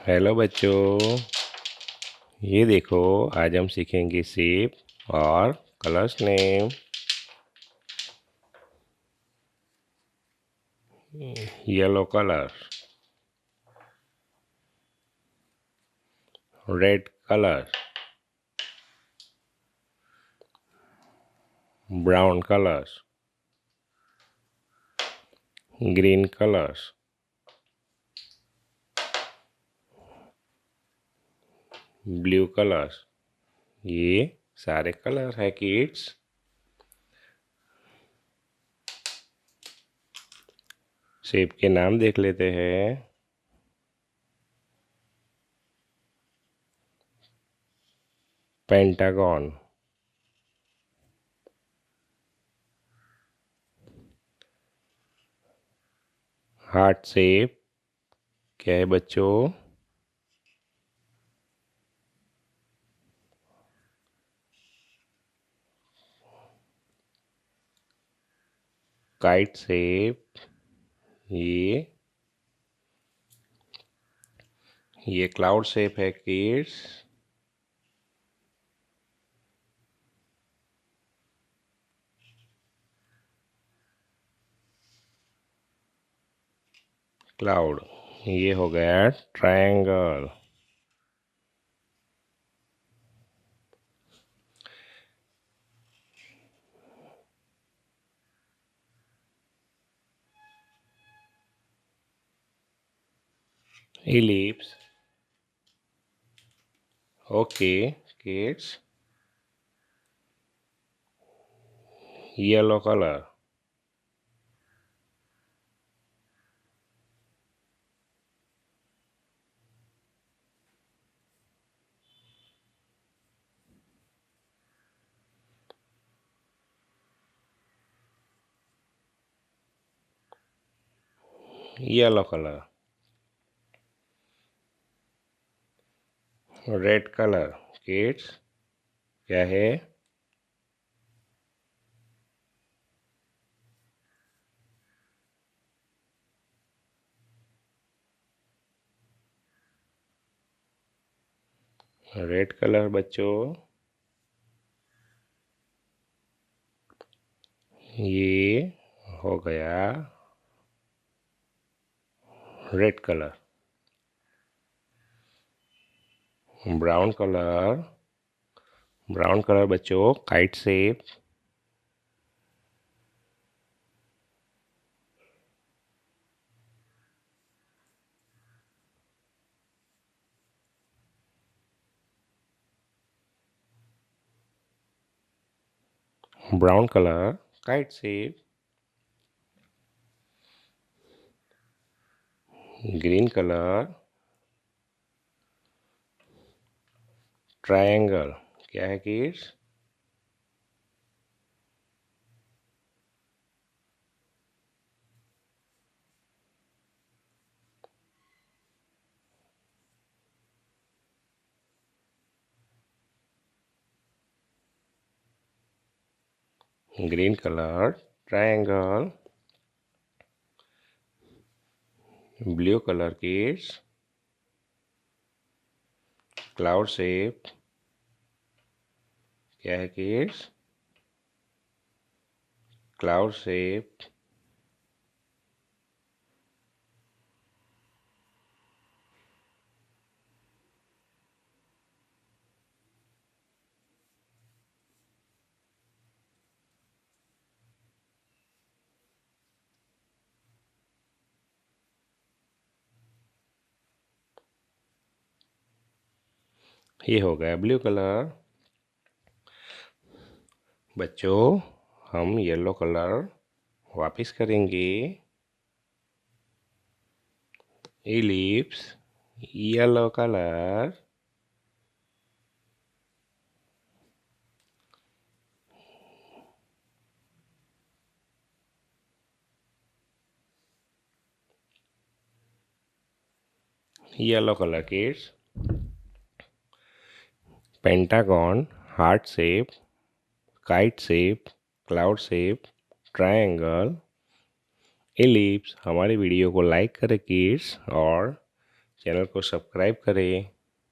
Hello बच्चों, ये देखो। आज हम सीखेंगे शेप और colours name. Yellow colour, red colour, brown colour, green colour, blue colour. ये सारे कलर है किड्स। शेप के नाम देख लेते हैं। पेंटागन, हार्ट शेप क्या है बच्चों? Kite shape. ये ये क्लाउड शेप है किड्स। क्लाउड। ये हो गया triangle. Ellipse. Okay, kids. Yellow color. Yellow color. Red color. Kids. क्या है? रेड कलर बच्चों। ये हो गया red colour. Brown colour. Brown colour बच्चों kite shape. Brown colour kite shape. Green colour triangle. क्या है kids? Green colour triangle. Blue colour kids cloud shape. क्या है किड्स? Cloud shape. ये हो गया ब्लू कलर। बच्चों हम येलो कलर वापस करेंगे। Ellipse yellow colour. Yellow colour kids. Pentagon heart shape, kite shape, cloud shape, triangle, ellipse. हमारे वीडियो को लाइक करें किड्स और चैनल को सब्सक्राइब करें।